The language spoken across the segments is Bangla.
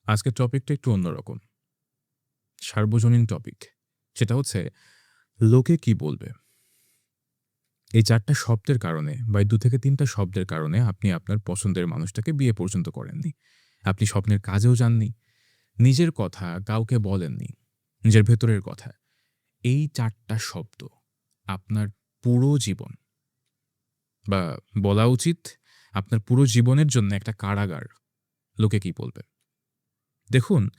আজকের টপিকটা একটু অন্যরকম। সার্বজনীন টপিক। সেটা হচ্ছে লোকে কি বলবে? এই ৪ টা শব্দের কারণে বা এই ২ থেকে ৩ টা শব্দের কারণে আপনি আপনার পছন্দের মানুষটাকে বিয়ে পর্যন্ত করেননি। আপনি স্বপ্নের কাজেও যাননি। নিজের কথা কাউকে বলেননি। নিজের ভেতরের কথা। এই ৪ টা শব্দ আপনার পুরো জীবন বা বলা উচিত আপনার পুরো জীবনের জন্য একটা কারাগার। লোকে কি বলবে? দেখুন,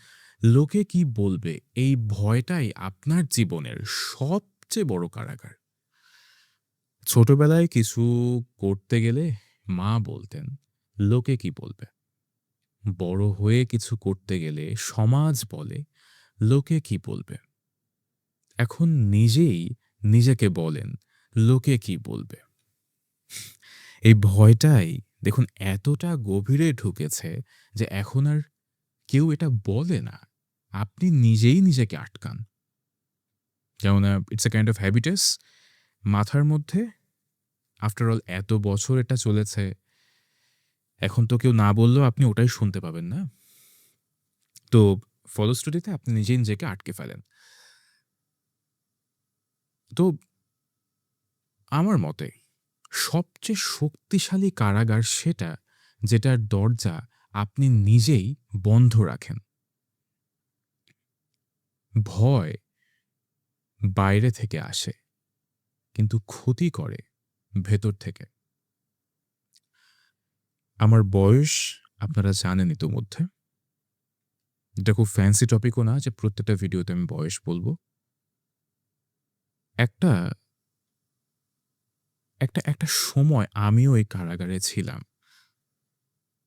লোকে কি বলবে এই ভয়টাই আপনার জীবনের সবচেয়ে বড় কারাগার। ছোটবেলায় কিছু করতে গেলে মা বলতেন, "লোকে কি বলবে?" বড় হয়ে কিছু করতে গেলে সমাজ বলে, "লোকে কি বলবে?" এখন নিজেই নিজেকে বলেন, "লোকে কি বলবে?" এই ভয়টাই দেখুন এতটা গভীরে ঢুকেছে যে এখন আর কেউ এটা বলে না। আপনি নিজেই নিজেকে আটকান। যেমন ইটস আ কাইন্ড অফ হ্যাবিটাস মাথার মধ্যে আফটার অল এত বছর এটা চলেছে। এখন তো কেউ না বললেও আপনি ওটাই শুনতে পাবেন, না? তো ফলশ্রুতিতে আপনি নিজেই নিজেকে আটকে ফেলেন। তো আমার মতে সবচেয়ে শক্তিশালী কারাগার সেটা যেটার দরজা আপনি নিজেই বন্ধ রাখেন। ভয় বাইরে থেকে আসে কিন্তু ক্ষতি করে ভেতর থেকে। আমার বয়স আপনারা জানেন ইতোমধ্যে। এটা খুব ফ্যান্সি টপিকও না যে প্রত্যেকটা ভিডিওতে আমি বয়স বলব। একটা একটা সময় আমিও এই কারাগারে ছিলাম।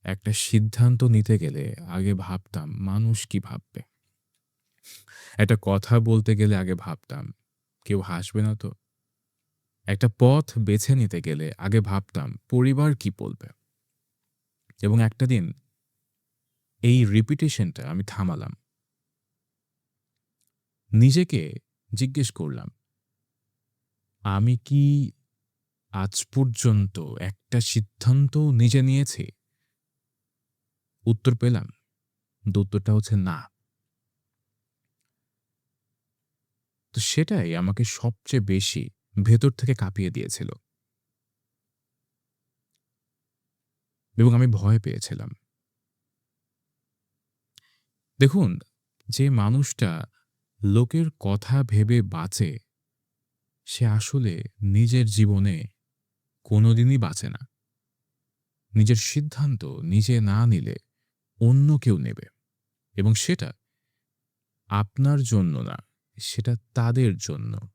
একটা সিদ্ধান্ত নিতে গেলে আগে ভাবতাম মানুষ কি ভাববে? একটা কথা বলতে গেলে আগে ভাবতাম কেউ হাসবে না তো? একটা পথ বেছে নিতে গেলে আগে ভাবতাম পরিবার কি বলবে? এবং একটা দিন এই রিপিটিশনটা আমি থামালাম। নিজেকে জিজ্ঞেস করলাম, আমি কি আজ পর্যন্ত একটা সিদ্ধান্তও নিজে নিয়েছি? উত্তর পেলাম। উত্তরটা হচ্ছে না। তো সেটাই আমাকে সবচেয়ে বেশি ভেতর থেকে কাঁপিয়ে দিয়েছিল এবং আমি ভয় পেয়েছিলাম। দেখুন, যে মানুষটা লোকের কথা ভেবে বাঁচে, সে আসলে নিজের জীবনে কোনোদিনই বাঁচে না। নিজের সিদ্ধান্ত নিজে না নিলে অন্য কেউ নেবে এবং সেটা আপনার জন্য না, সেটা তাদের জন্য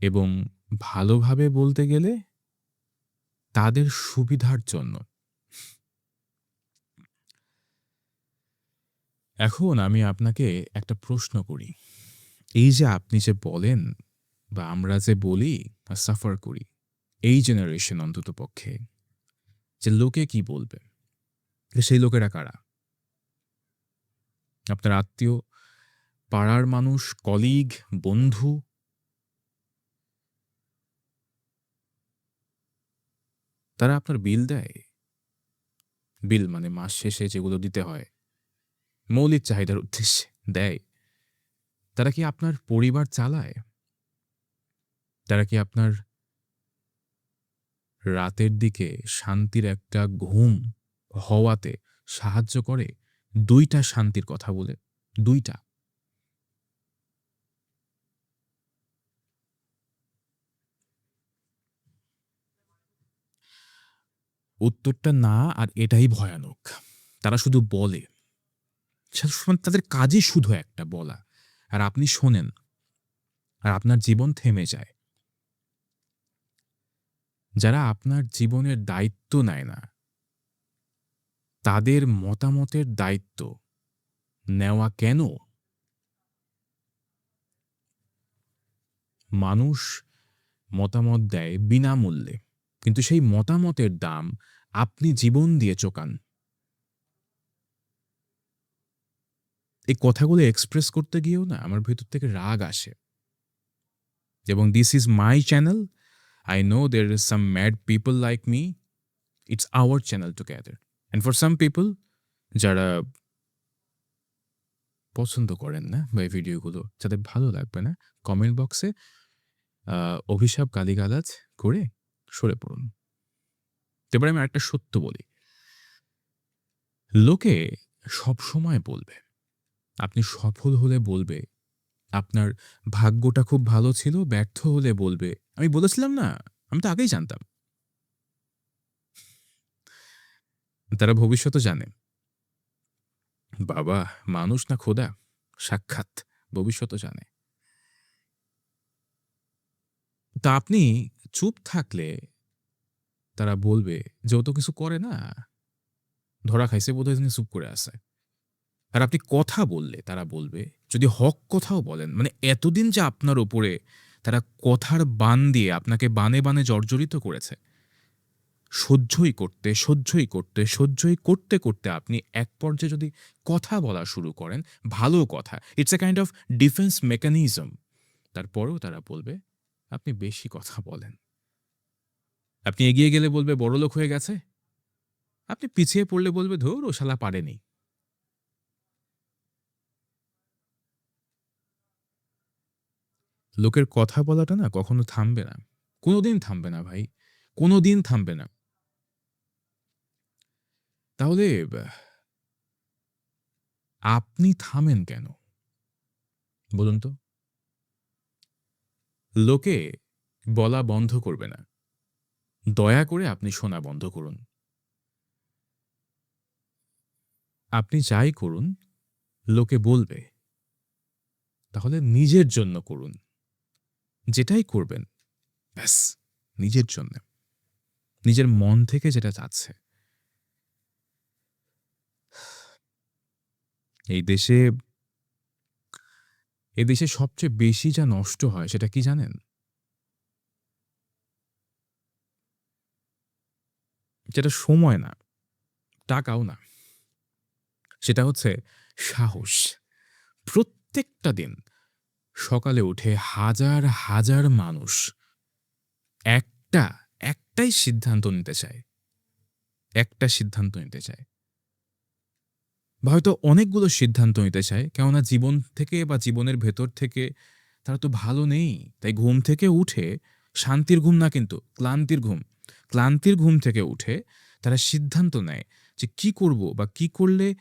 এবং ভালোভাবে বলতে গেলে তাদের সুবিধার জন্য। এখন আমি আপনাকে একটা প্রশ্ন করি। এই যে আপনি যে বলেন বা আমরা যে বলি বা সাফার করি, এই জেনারেশন অন্ততপক্ষে যে লোকে কি বলবে? সেই লোকেরা কারা? আপনার আত্মীয়, পাড়ার মানুষ, কলিগ, বন্ধু? তারা আপনার বিল দেয়? বিল মানে মাস শেষে যেগুলো দিতে হয়, মৌলিক চাহিদার উদ্দেশ্যে দেয়? তারা কি আপনার পরিবার চালায়? তারা কি আপনার রাতের দিকে শান্তির একটা ঘুম হওয়াতে সাহায্য করে? ২ টা শান্তির কথা বলে। ২ টা। উত্তরটা না আর এটাই ভয়ানক। তারা শুধু বলে। তাদের কাজই শুধু একটা বলা। আর আপনি শোনেন। আর আপনার জীবন থেমে যায়। যারা আপনার জীবনের দায়িত্ব নেয় না, তাদের মতামতের দায়িত্ব নেওয়া কেন? মানুষ মতামত দেয় বিনামূল্যে। কিন্তু সেই মতামতের দাম আপনি জীবন দিয়ে চোকান। এই কথাগুলো এক্সপ্রেস করতে গিয়েও না আমার ভেতর থেকে রাগ আসে। এবং this is my channel. I know there is some mad people like me. It's our channel together. And for some people যারা পছন্দ করেন না বা এই ভিডিওগুলো যাদের ভালো লাগবে না, কমেন্ট বক্সে অভিশাপ গালিগালাজ করে সরে পড়ুন। এবারে আমি আরেকটা সত্য বলি। লোকে সবসময় বলবে, আপনি সফল হলে বলবে, আপনার ভাগ্যটা খুব ভালো ছিল, ব্যর্থ হলে বলবে, "আমি বলেছিলাম না? আমি তো আগেই জানতাম।" তারা ভবিষ্যতও জানে। বাবা! মানুষ না খোদা? সাক্ষাৎ ভবিষ্যতও জানে। তা আপনি চুপ থাকলে তারা বলবে যে, "ও তো কিছু করে না। ধরা খাইছে বোধহয় এজন্য চুপ করে আছে।" আর আপনি কথা বললে তারা বলবে, যদি হক কথাও বলেন, মানে এতদিন যে আপনার উপরে তারা কথার বাণ দিয়ে আপনাকে বাণে, বাণে জর্জরিত করেছে। সহ্যই করতে, সহ্যই করতে, সহ্যই করতে, করতে আপনি এক পর্যায়ে যদি কথা বলা শুরু করেন, ভালো কথা, it's a kind of defence mechanism. তারপরেও তারা বলবে, আপনি বেশি কথা বলেন। আপনি এগিয়ে গেলে বলবে বড়লোক হয়ে গেছে। আপনি পিছিয়ে পড়লে বলবে, "ধুর ও শালা পারেনি।" লোকের কথা বলাটা না কখনো থামবে না। কোনদিন থামবে না ভাই। কোনদিন থামবে না। তাহলে আপনি থামেন কেন? বলুন তো? লোকে বলা বন্ধ করবে না। দয়া করে আপনি শোনা বন্ধ করুন। আপনি যাই করুন, লোকে বলবে। তাহলে নিজের জন্য করুন। যেটাই করবেন, ব্যাস নিজের জন্যে। নিজের মন থেকে যেটা চাচ্ছে। এই দেশে এদেশে সবচেয়ে বেশি যা নষ্ট হয় সেটা কি জানেন? যেটা সময় না, টাকাও না। সেটা হচ্ছে সাহস। প্রত্যেকটা দিন সকালে উঠে হাজার, হাজার মানুষ একটা, একটাই সিদ্ধান্ত নিতে চায়। একটা সিদ্ধান্ত নিতে চায়। বা হয়তো অনেকগুলো সিদ্ধান্ত নিতে চায়। কেননা জীবন থেকে বা জীবনের ভেতর থেকে তারা তো ভালো নেই। তাই ঘুম থেকে উঠে শান্তির ঘুম না কিন্তু ক্লান্তির ঘুম। ক্লান্তির ঘুম থেকে উঠে তারা সিদ্ধান্ত নেয় যে কি করব বা কি করলে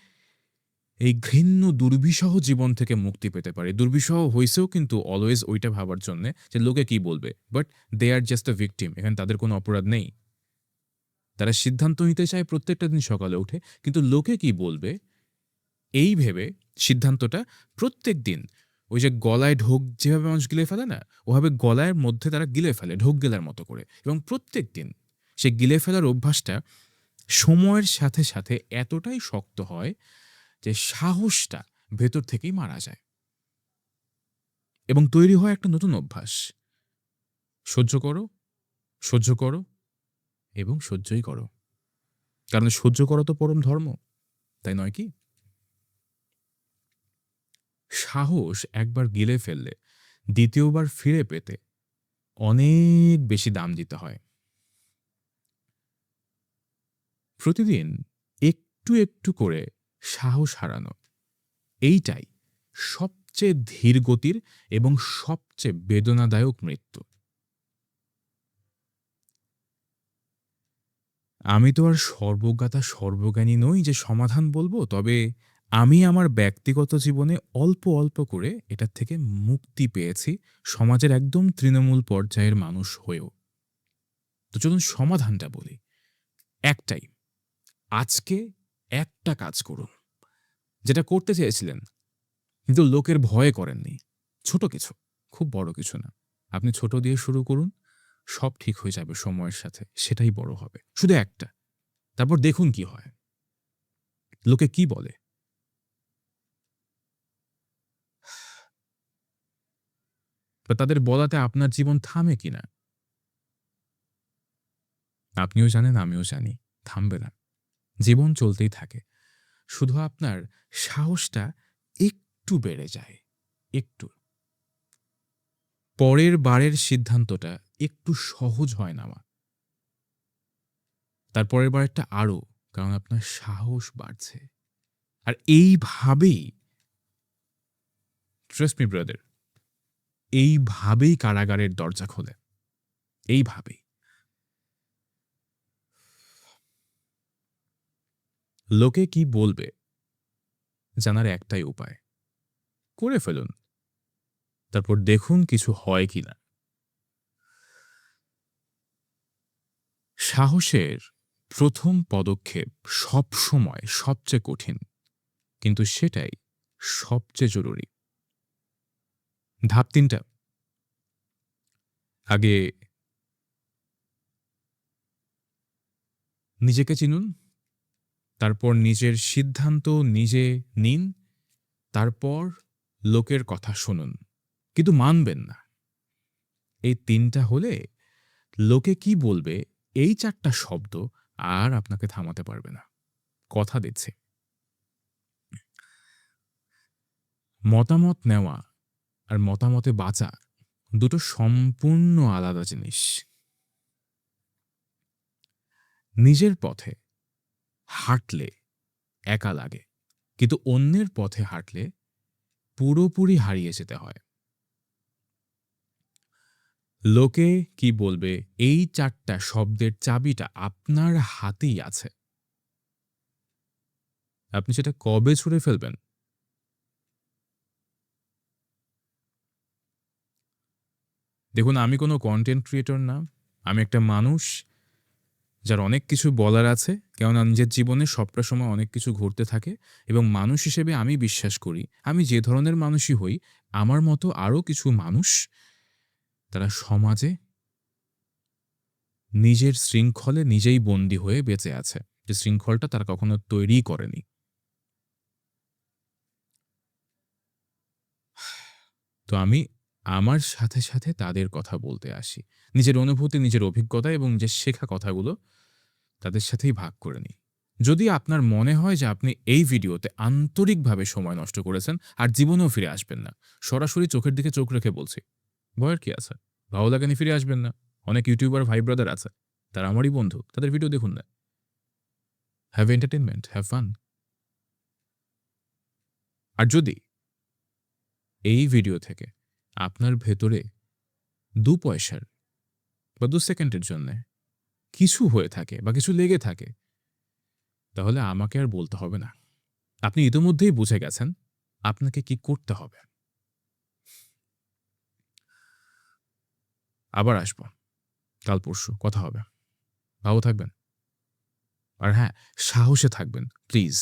এই ঘৃণ্য দুর্বিষহ জীবন থেকে মুক্তি পেতে পারি। দুর্বিষহ হইছেও কিন্তু অলওয়েজ ওইটা ভাবার জন্যে যে লোকে কি বলবে। But they are just a victim. এখানে তাদের কোনো অপরাধ নেই। তারা সিদ্ধান্ত নিতে চায় প্রত্যেকটা দিন সকালে উঠে। কিন্তু লোকে কি বলবে এই ভেবে সিদ্ধান্তটা প্রত্যেকদিন ওই যে গলায় ঢোক যেভাবে মানুষ গিলে ফেলে না? ওভাবে গলার মধ্যে তারা গিলে ফেলে ঢোক গেলার মতো করে। এবং প্রত্যেকদিন সে গিলে ফেলার অভ্যাসটা সময়ের সাথে, সাথে এতটাই শক্ত হয় যে সাহসটা ভেতর থেকেই মারা যায়। এবং তৈরি হয় একটা নতুন অভ্যাস। সহ্য করো, সহ্য করো এবং সহ্যই করো। কারণ সহ্য করা তো পরম ধর্ম। তাই নয় কি? সাহস একবার গিলে ফেললে দ্বিতীয়বার ফিরে পেতে অনেক বেশি দাম দিতে হয়। প্রতিদিন একটু, একটু করে সাহস হারানো এইটাই সবচেয়ে ধীর গতির এবং সবচেয়ে বেদনাদায়ক মৃত্যু। আমি তো আর সর্বজ্ঞাতা সর্বজ্ঞানী নই যে সমাধান বলব। তবে আমি আমার ব্যক্তিগত জীবনে অল্প, অল্প করে এটার থেকে মুক্তি পেয়েছি সমাজের একদম তৃণমূল পর্যায়ের মানুষ হয়েও। তো চলুন সমাধানটা বলি। একটাই, আজকে একটা কাজ করুন। যেটা করতে চেয়েছিলেন কিন্তু লোকের ভয়ে করেননি। ছোট কিছু, খুব বড় কিছু না। আপনি ছোট দিয়ে শুরু করুন। সব ঠিক হয়ে যাবে সময়ের সাথে। সেটাই বড় হবে। শুধু একটা। তারপর দেখুন কি হয়। লোকে কি বলে? বা তাদের বলাতে আপনার জীবন থামে কিনা? আপনিও জানেন, আমিও জানি। থামবে না। জীবন চলতেই থাকে। শুধু আপনার সাহসটা একটু বেড়ে যায়। একটু। পরের বারের সিদ্ধান্তটা একটু সহজ হয় নেওয়া। তারপরের বারেরটা আরো। কারণ আপনার সাহস বাড়ছে। আর এইভাবেই, ট্রাস্ট মি ব্রাদার, এইভাবেই কারাগারের দরজা খোলে। এইভাবেই। লোকে কি বলবে জানার একটাই উপায়। করে ফেলুন। তারপর দেখুন কিছু হয় কিনা। সাহসের প্রথম পদক্ষেপ সবসময় সবচেয়ে কঠিন, কিন্তু সেটাই সবচেয়ে জরুরি। ধাপ ৩ টা। আগে নিজেকে চিনুন, তারপর নিজের সিদ্ধান্ত নিজে নিন, তারপর লোকের কথা শুনুন। কিন্তু মানবেন না। এই ৩ টা হলে লোকে কি বলবে এই ৪ টা শব্দ আর আপনাকে থামাতে পারবে না। কথা দিচ্ছি। মতামত নেওয়া আর মতামতে বাঁচা দুটো সম্পূর্ণ আলাদা জিনিস। নিজের পথে হাঁটলে একা লাগে, কিন্তু অন্যের পথে হাঁটলে পুরোপুরি হারিয়ে যেতে হয়। লোকে কি বলবে এই ৪ টা শব্দের চাবিটা আপনার হাতেই আছে। আপনি সেটা কবে ছুঁড়ে ফেলবেন? দেখুন, আমি কোনো কনটেন্ট ক্রিয়েটর না। আমি একটা মানুষ যার অনেক কিছু বলার আছে। কেননা নিজের জীবনে সবটা সময় অনেক কিছু ঘটতে থাকে এবং মানুষ হিসেবে আমি বিশ্বাস করি, আমি যে ধরনের মানুষই হই, আমার মতো আরও কিছু মানুষ তারা সমাজে নিজের শৃঙ্খলে নিজেই বন্দী হয়ে বেঁচে আছে। যে শৃঙ্খলটা তারা কখনো তৈরিই করেনি। তো আমি আমার সাথে তাদের কথা বলতে আসি। নিজের অনুভূতি, নিজের অভিজ্ঞতা এবং যে শেখা কথাগুলো তাদের সাথেই ভাগ করে নিই। যদি আপনার মনে হয় যে আপনি এই ভিডিওতে আন্তরিকভাবে সময় নষ্ট করেছেন আর জীবনেও ফিরে আসবেন না, সরাসরি চোখের দিকে চোখ রেখে বলছি, ভয়ের কি আছে? ভালো লাগেনি ফিরে আসবেন না। অনেক ইউটিউবার ভাই ব্রাদার আছে। তারা আমারই বন্ধু। তাদের ভিডিও দেখুন না। Have entertainment, have fun. আর যদি এই ভিডিও থেকে আপনার ভেতরে ২ পয়সার বা ২ সেকেন্ডের জন্যে কিছু হয়ে থাকে বা কিছু লেগে থাকে, তাহলে আমাকে আর বলতে হবে না। আপনি ইতোমধ্যেই বুঝে গেছেন আপনাকে কি করতে হবে। আবার আসব। কাল পরশু কথা হবে। ভালো থাকবেন। আর হ্যাঁ, সাহসে থাকবেন প্লিজ।